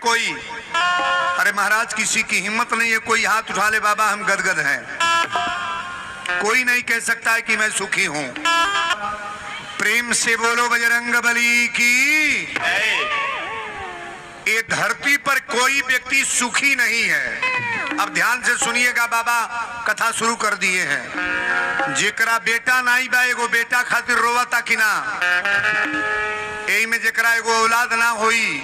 कोई? अरे महाराज किसी की हिम्मत नहीं है, कोई हाथ उठा ले बाबा हम गदगद हैं। कोई नहीं कह सकता है कि मैं सुखी हूं। प्रेम से बोलो बजरंगबली की। ये धरती पर कोई व्यक्ति सुखी नहीं है। अब ध्यान से सुनिएगा, बाबा कथा शुरू कर दिए हैं। जेकरा बेटा नहीं बा, एगो बेटा खातिर रोवता कि ना? यही में जेकरा एगो औलाद ना होई,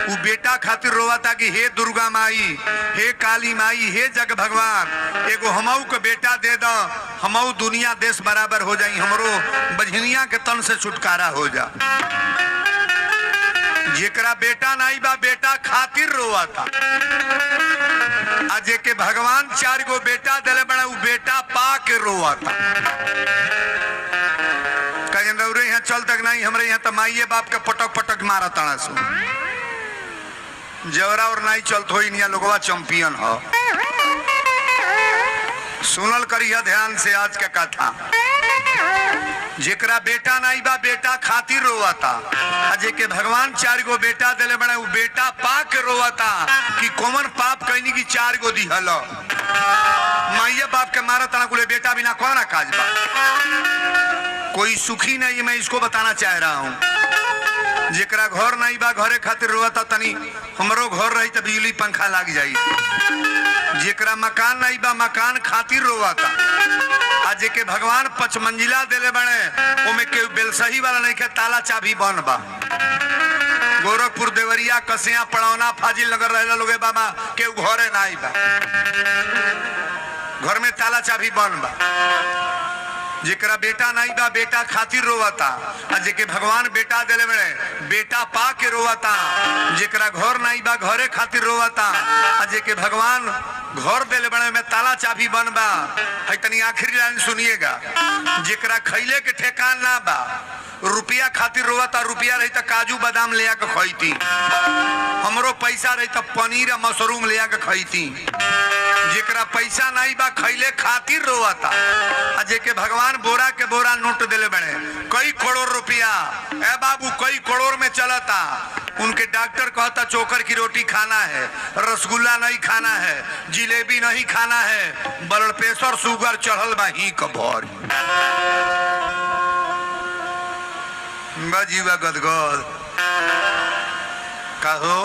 वो बेटा खातिर रोवता कि हे दुर्गा माई, हे काली माई, हे जग भगवान, एगो हमऊ के बेटा दे दो, हमऊ दुनिया देश बराबर हो जाई, हमरो बझनिया के तन से छुटकारा हो जा। जेकरा बेटा नहीं बा, बेटा खातिर रोवता। आज के भगवान 4 गो बेटा दिले बड़ा, वो बेटा पा के रोवता। कहे यहाँ चल तक नहीं, हमारे यहाँ तो माइये बाप के पटक पटक मारा तना सु। जवरा और नहीं चलत हो, इनिया लोगवा चैंपियन हो। सुनल करिया ध्यान से आज का कथा। जेकरा बेटा नहीं बा, बेटा खातिर रोवता। आज के भगवान 4 गो बेटा दिले बड़ा, वो बेटा पा के रोवता कि कौन पाप कहनी की 4 गो दिहल। माइया बाप के मारा तना कुले बेटा बिना कौन काज बा? कोई सुखी नहीं है, मैं इसको बताना चाह रहा हूँ। जेकरा घर नहीं बा, घरे खातिर रोवता, तनी हमरो घर रही तो बिजली पंखा लग जाई। जेकरा मकान नहीं बा, मकान खातिर रोवता। आज के भगवान 5 मंजिला दिले बने, ओमे के बेलसही वाला नहीं के, ताला चाबी बन बा। गोरखपुर, देवरिया, कसिया, पड़ौना, फाजिल नगर रहे लोगे बाबा के घरे नहीं बा, घर में ताला चाबी बन बा। जेकरा बेटा नहीं बा, बेटा खातिर रोवता। आज के भगवान बेटा दिले बड़े, बेटा पा के रोवता। जेकरा घर नहीं बा, घरे खातिर रोवता। आज के भगवान घर दिले बड़े में ताला चाबी बन बा। है तनी आखिरी लाइन सुनिएगा। जेकरा खैले के ठेकान ना बा, रुपया खातिर रोवता। रुपया रही तो काजू बादाम ले आके खैती, हमरो पैसा रही तो पनीर मशरूम ले आके खैती। जेकरा पैसा नहीं बा, खैले खातिर रोवता। आज के भगवान बोरा के बोरा नोट दिले बड़े, कई करोड़ रुपया। ए बाबू कई करोड़ में चलता। उनके डॉक्टर कहता चोकर की रोटी खाना है, रसगुल्ला नहीं खाना है, जिलेबी नहीं खाना है, ब्लड प्रेशर शुगर चढ़ल बा ही कभर। जीवा गदगद कहो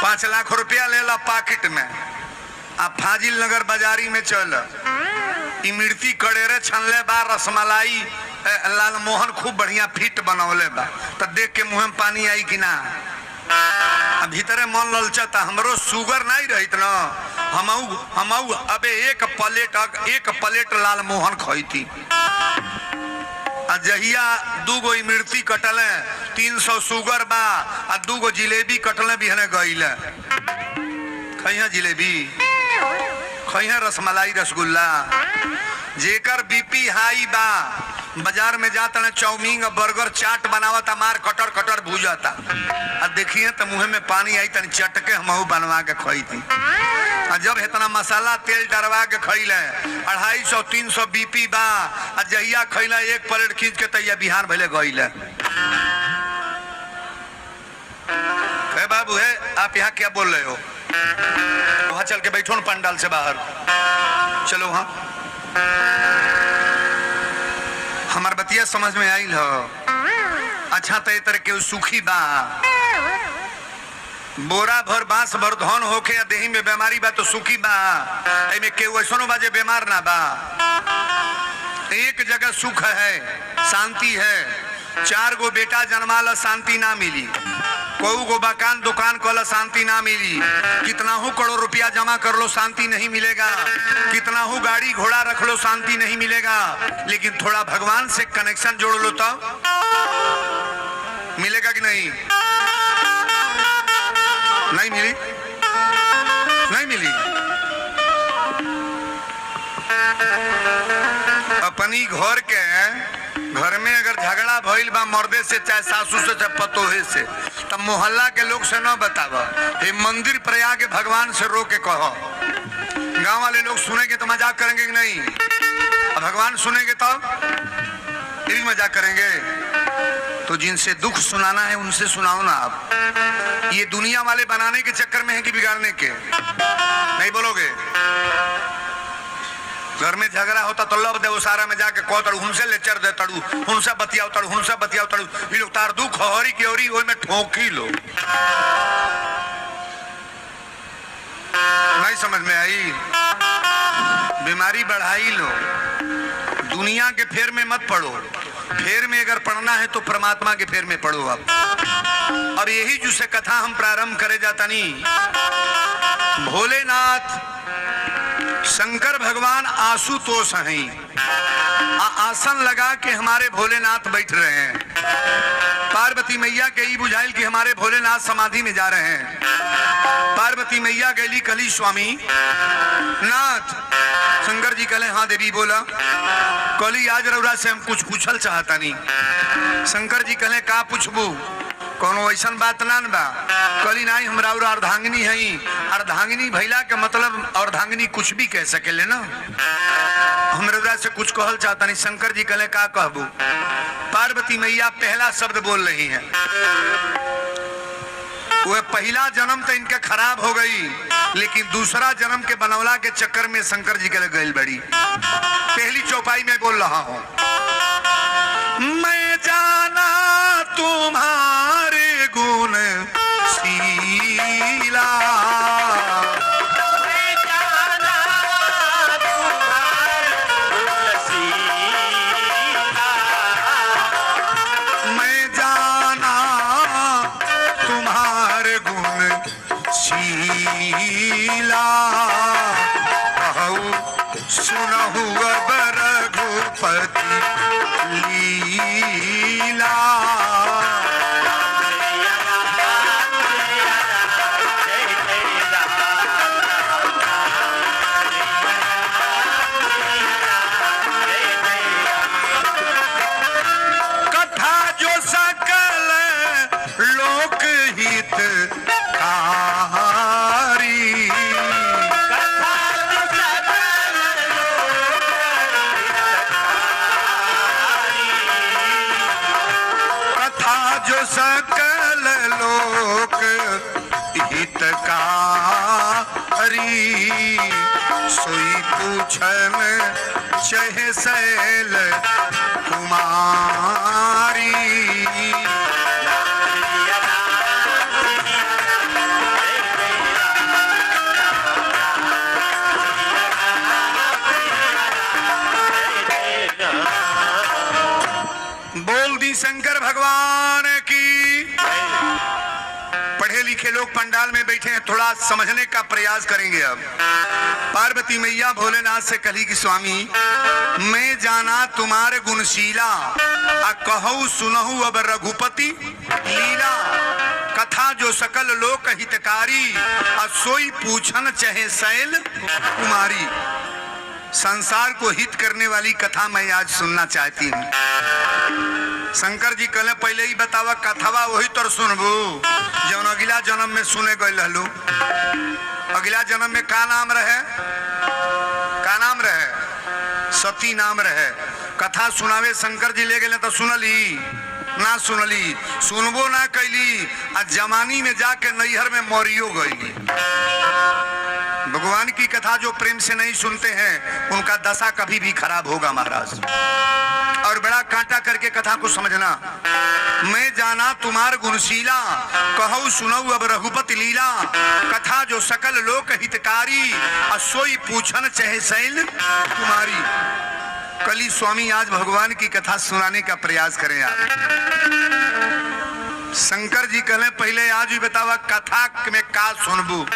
5 लाख रुपया ले ला पॉकेट में, आप फाजिल नगर बाजारी में चल। इमरती कड़ेरे छनले बा, रसमलाई लाल मोहन खूब बढ़िया फिट बनौले बा, तो देख के मुंह में पानी आई कि ना? भीतरे मन ललचता, हमरो शुगर नहीं रहित न, हमऊ अबे एक प्लेट लाल मोहन खैती। जहिया 2 गो इमरती कटले, 300 शुगर बा, आ 2 गो जिलेबी कटले भी हने गईले। खैया जिलेबी, खैया रसमलाई, रसगुल्ला। जेकर बीपी हाई बा, बाजार में जाता ना चाउमीन, बर्गर, चाट बनावता, मार कटर कटर भूजाता। आ देखिए तो मुंह में पानी आई, तनी चटके हमहू बनवा के खाई थी। जब इतना मसाला तेल डरवा के खैले, 250-300 बीपी बा। आ जहिया खैला 1 प्लेट खींच के तैया बिहार भले गईले। बाबू है, आप यहाँ क्या बोल रहे हो? वहां चल के बैठो ना पंडाल से बाहर, चलो वहां। हमार बतिया समझ में आई हो? अच्छा तो तरह के सुखी बा, बोरा भर बांस भर धन होके या देही में बीमारी बा तो सुखी बा। एमे केहू ऐसनो बा जे बीमार ना बा। एक जगह सुख है, शांति है। 4 गो बेटा जन्माला, शांति ना मिली। कोई गो मकान दुकान कल, शांति ना मिली। कितना हो करोड़ रुपया जमा कर लो, शांति नहीं मिलेगा। कितना हो गाड़ी घोड़ा रख लो, शांति नहीं मिलेगा। लेकिन थोड़ा भगवान से कनेक्शन जोड़ लो तो मिलेगा कि नहीं? नहीं मिली, नहीं मिली। अपनी घर में अगर झगड़ा भइल बा मर्दे से, चाहे सासू से, चाहे पतोहे से, तब मोहल्ला के लोग से न बतावा। ये मंदिर पर आके भगवान से रो के कहो। गांव वाले लोग सुनेंगे तो मजाक करेंगे कि नहीं? भगवान सुनेंगे तो फिर मजाक करेंगे। तो तो जिनसे दुख सुनाना है उनसे सुनाओ ना आप। ये दुनिया वाले बनाने के चक्कर में है कि बिगाड़ने के? नहीं बोलोगे? घर में झगड़ा होता तो लब दे सारा में जाके कह तड़ू हमसे लेचर दे तड़ू हमसे बतियाओ तड़ू ये लोग तार दुख हरी की ओरी ओई में ठोकी लो। नहीं समझ में आई? बीमारी बढ़ाई लो। दुनिया के फेर में मत पड़ो। फेर में अगर पढ़ना है तो परमात्मा के फेर में पढ़ो आप। अब यही जो से कथा हम प्रारंभ करे जाता नहीं। भोलेनाथ शंकर भगवान आशुतोष हैं। आसन लगा के हमारे भोलेनाथ बैठ रहे हैं। पार्वती मैया के ई बुझाइल कि हमारे भोलेनाथ समाधि में जा रहे हैं। पार्वती मैया गली कली स्वामी नाथ। शंकर जी कहले हाँ देवी बोला। कली आज रउरा से हम कुछ पूछल चाहता नहीं। शंकर जी कहले का पूछबू? कोनो ऐसन बात ना बा। कली नहीं हमरा अर्धांगिनी है। अर्धांगिनी भैला के मतलब अर्धांगिनी कुछ भी कह सकेले ना। हमरा से कुछ कहल चाहता नहीं। शंकर जी कहले का कहबू? पार्वती मैया पहला शब्द बोल रही है। वह पहला जन्म तो इनके खराब हो गई, लेकिन दूसरा जन्म के बनौला के चक्कर में शंकर जी के गई बड़ी। पहली चौपाई में बोल रहा हूं, मैं जाना तुम्हारे गुण शीला, मैं जाना तुम्हारे गुण शीला, मैं जाना तुम्हारे गुण शीला, कहूँ सुनहु अब रघुपति लीला। कथा जो सकल लोक हित कारी, कथा जो सकल लोक हितकारी, सोई पूछन चहे शैल कुमारी। बोल दी शंकर भगवान की। पढ़े लिखे लोग पंडाल में बैठे हैं, थोड़ा समझने का प्रयास करेंगे। अब पार्वती मैया भोलेनाथ से कही कि स्वामी मैं जाना तुम्हारे गुणशीला, आ कहूँ सुनहु अब रघुपति लीला, कथा जो सकल लोक हितकारी, आ सोई पूछन चहे शैल कुमारी। संसार को हित करने वाली कथा मैं आज सुनना चाहती हूँ। शंकर जी कहले पहले ही बतावा कथावा वही तर सुनबू जौन अगला जन्म में सुने गए रहलू। अगला जन्म में का नाम रहे? का नाम रहे? सती नाम रहे। कथा सुनावे शंकर जी ले गए तो सुनली ना सुनली, सुनबो ना कैली, आ जमानी में जाके नैहर में मरियो गई। भगवान की कथा जो प्रेम से नहीं सुनते हैं उनका दशा कभी भी खराब होगा महाराज। और बड़ा कांटा करके कथा को समझना। मैं जाना तुम्हार गुणशीला, कहूँ सुनऊ अब रघुपति लीला, कथा जो सकल लोक हितकारी, सोई पूछन चहे शैल कुमारी। कली स्वामी आज भगवान की कथा सुनाने का प्रयास करें आप। शंकर जी कहले पहले आज भी बतावा कथा में का सुनबू।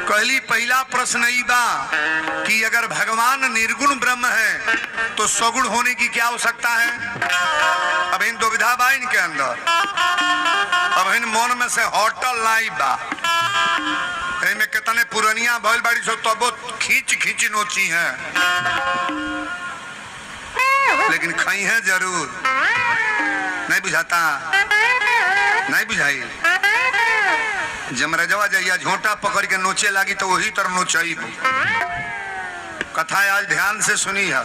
कहली पहला प्रश्न ई बा कि अगर भगवान निर्गुण ब्रह्म है तो सगुण होने की क्या आवश्यकता है? अब इन दुविधा बा इनके अंदर। अब इन मन में से होटल लाई बा। में कितने पुरानिया भइल बाड़ी सो तबो खींच खींच नोची है, लेकिन खाई है जरूर। नहीं बुझाता? नहीं बुझाई? जमरजवा जइया झोंटा पकड़ के नोचे लागी तो वही तर नोचई। कथा आज ध्यान से सुनी है,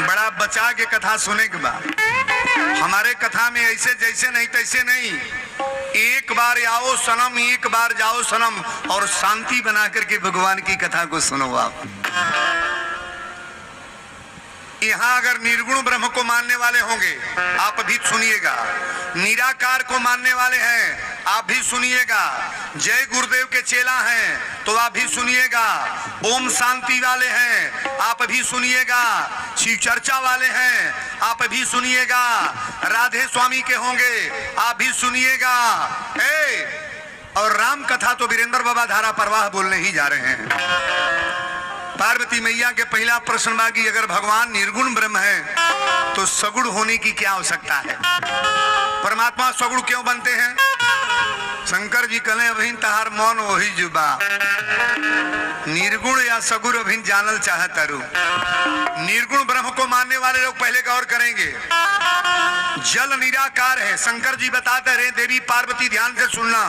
बड़ा बचा के कथा सुने के बाद। हमारे कथा में ऐसे जैसे नहीं तैसे नहीं, एक बार आओ सनम, एक बार जाओ सनम, और शांति बना करके भगवान की कथा को सुनो आप। यहाँ अगर निर्गुण ब्रह्म को मानने वाले होंगे आप भी सुनिएगा, निराकार को मानने वाले हैं आप भी सुनिएगा, जय गुरुदेव के चेला हैं तो आप भी सुनिएगा, ओम शांति वाले हैं आप भी सुनिएगा, शिव चर्चा वाले हैं आप भी सुनिएगा, राधे स्वामी के होंगे आप भी सुनिएगा। और राम कथा तो वीरेंद्र बाबा धारा प्रवाह बोलने ही जा रहे हैं। पार्वती मैया के पहला प्रश्न बागी, अगर भगवान निर्गुण ब्रह्म है तो सगुण होने की क्या आवश्यकता है? परमात्मा सगुण क्यों बनते हैं? शंकर जी कले अभिन तहार मौन वही जुबा, निर्गुण या सगुण अभिन जानल चाहत अरु। निर्गुण ब्रह्म को मानने वाले लोग पहले गौर करेंगे, जल निराकार है। शंकर जी बताते रहे, देवी पार्वती ध्यान से सुनना,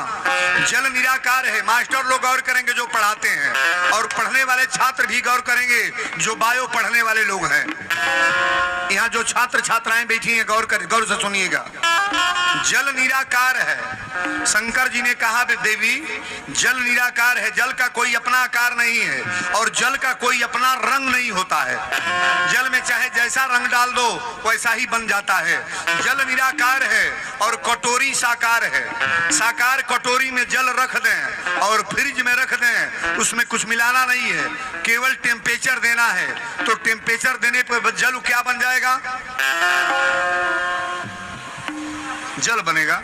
जल निराकार है। मास्टर लोग गौर करेंगे जो पढ़ाते हैं, और पढ़ने वाले छात्र भी गौर करेंगे जो बायो पढ़ने वाले लोग हैं। यहाँ जो छात्र छात्राएं बैठी हैं गौर से सुनिएगा, जल निराकार है। शंकर जी ने कहा देवी जल निराकार है, जल का कोई अपना आकार नहीं है और जल का कोई अपना रंग नहीं होता है। जल में चाहे जैसा रंग डाल दो वैसा ही बन जाता है। जल निराकार है और कटोरी साकार है। साकार कटोरी में जल रख दें और फ्रिज में रख दें, उसमें कुछ मिलाना नहीं है, केवल टेम्परेचर देना है। तो टेम्परेचर देने पर जल क्या बन जाएगा? जल बनेगा।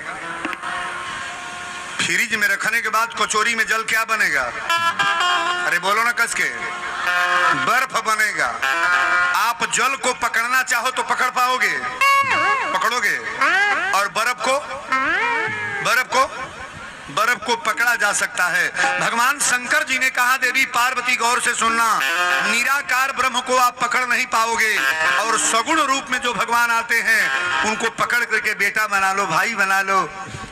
फ्रिज में रखने के बाद कचौरी में जल क्या बनेगा? अरे बोलो ना कस के, बर्फ बनेगा। आप जल को पकड़ना चाहो तो पकड़ पाओगे? पकड़ोगे? और बर्फ को पकड़ा जा सकता है। भगवान शंकर जी ने कहा देवी पार्वती गौर से सुनना, निराकार ब्रह्म को आप पकड़ नहीं पाओगे, और सगुण रूप में जो भगवान आते हैं उनको पकड़ करके बेटा बना लो, भाई बना लो।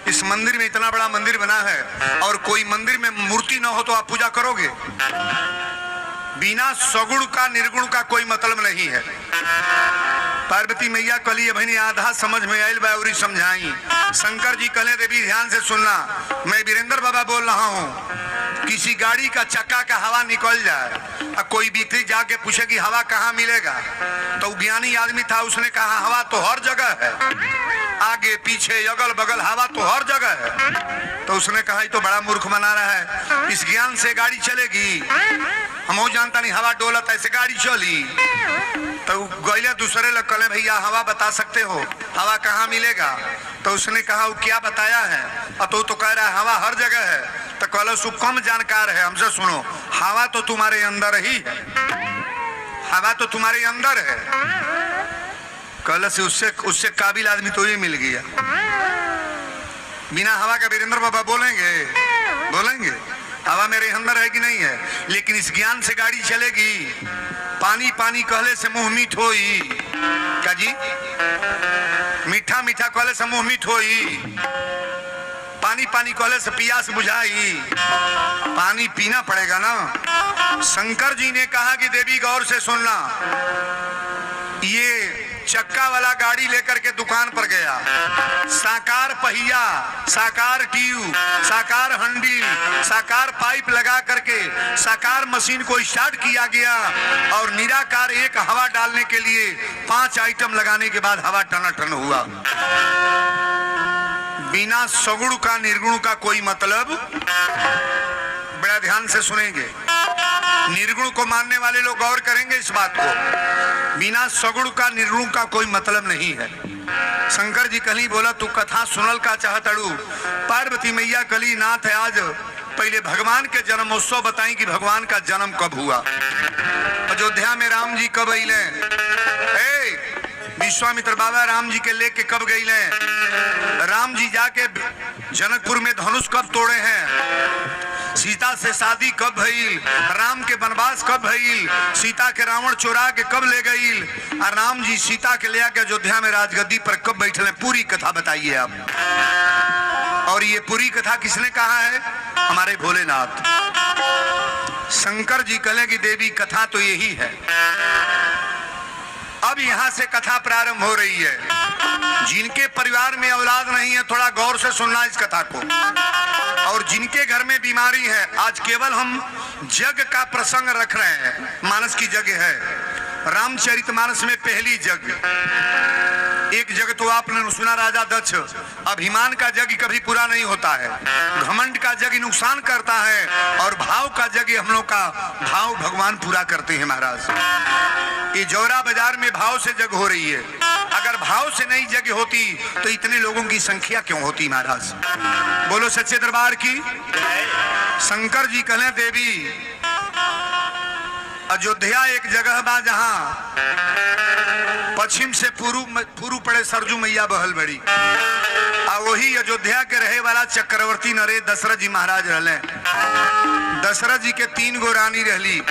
इस मंदिर में इतना बड़ा मंदिर बना है और कोई मंदिर में मूर्ति ना हो तो आप पूजा करोगे? बिना सगुण का निर्गुण का कोई मतलब नहीं है। पार्वती मैया कली अभी आधा समझ में आयल बाउरी समझाई। शंकर जी कले देवी ध्यान से सुनना, मैं वीरेंद्र बाबा बोल रहा हूँ। किसी गाड़ी का चक्का का हवा निकल जाए और कोई व्यक्ति जाके पूछे कि हवा कहाँ मिलेगा, तो ज्ञानी आदमी था, उसने कहा हवा तो हर जगह है, आगे पीछे अगल बगल हवा तो हर जगह है। तो उसने कहा तो बड़ा मूर्ख बना रहा है, इस ज्ञान से गाड़ी चलेगी? हम जानता नहीं हवा डोलत ऐसे गाड़ी चली। तो गैले दूसरे लोग कले भैया हवा बता सकते हो, हवा कहाँ मिलेगा? तो उसने कहा वो क्या बताया है? तो कह रहा है हवा हर जगह है। तो कहलो सु कम जानकार है, हमसे सुनो, हवा तो तुम्हारे अंदर ही है, हवा तो तुम्हारे अंदर है। कहलो से उससे काबिल आदमी तो ये मिल गया। बिना हवा का वीरेंद्र बाबा बोलेंगे हवा मेरे अंदर है कि नहीं है? लेकिन इस ज्ञान से गाड़ी चलेगी। पानी पानी कहले से मुंह मीठ होई, क्या जी? मीठा मीठा कहले से मुंह मीठ होई, पानी पानी कहले से प्यास बुझाई, पानी पीना पड़ेगा ना। शंकर जी ने कहा कि देवी गौर से सुनना, ये चक्का वाला गाड़ी लेकर के दुकान पर गया, साकार पहिया, साकार ट्यूब, साकार हंडी, साकार पाइप लगा करके साकार मशीन को स्टार्ट किया गया, और निराकार एक हवा डालने के लिए 5 आइटम लगाने के बाद हवा टनाटन हुआ। बिना सगुण का निर्गुण का कोई मतलब, बड़ा ध्यान से सुनेंगे, निर्गुण को मानने वाले लोग गौर करेंगे इस बात को, बिना सगुण का निर्गुण का कोई मतलब नहीं है। शंकर जी कली बोला तू कथा सुनल का चाहतड़ू? पार्वती मैया कली नाथ है, आज पहले भगवान के जन्मोत्सव बताएं कि भगवान का जन्म कब हुआ। अयोध्या में राम जी कब अइले? विश्वामित्र बाबा राम जी के लेके कब गईले? राम जी जाके जनकपुर में धनुष कब तोड़े हैं? सीता से शादी कब भइल? राम के वनवास कब भइल? सीता के रावण चोरा के कब ले गईल? और राम जी सीता के ले आके अयोध्या में राजगद्दी पर कब बैठले? पूरी कथा बताइए आप। और ये पूरी कथा किसने कहा है? हमारे भोलेनाथ। शंकर जी कहे कि देवी कथा तो यही है। अब यहां से कथा प्रारंभ हो रही है। जिनके परिवार में औलाद नहीं है, थोड़ा गौर से सुनना इस कथा को। और जिनके घर में बीमारी है, आज केवल हम जग का प्रसंग रख रहे हैं। मानस की जग है, रामचरितमानस में पहली जग। एक जग तो आपने सुना, राजा दक्ष। अभिमान का जग कभी पूरा नहीं होता है, घमंड का जग नुकसान करता है, और भाव का जग हम लोग का भाव भगवान पूरा करते हैं महाराज। ये जौरा बाजार में भाव से जग हो रही है। अगर भाव से नहीं जग होती तो इतने लोगों की संख्या क्यों होती महाराज? बोलो सच्चे दरबार की। शंकर जी कहले देवी, अयोध्या एक जगह बा जहां पश्चिम से पूर्व पड़े सरजू मैया बहल बड़ी, आ वही अयोध्या के रहे वाला चक्रवर्ती नरेश दशरथ जी महाराज रहले। दशरथ जी के 3 गो रानी रहली।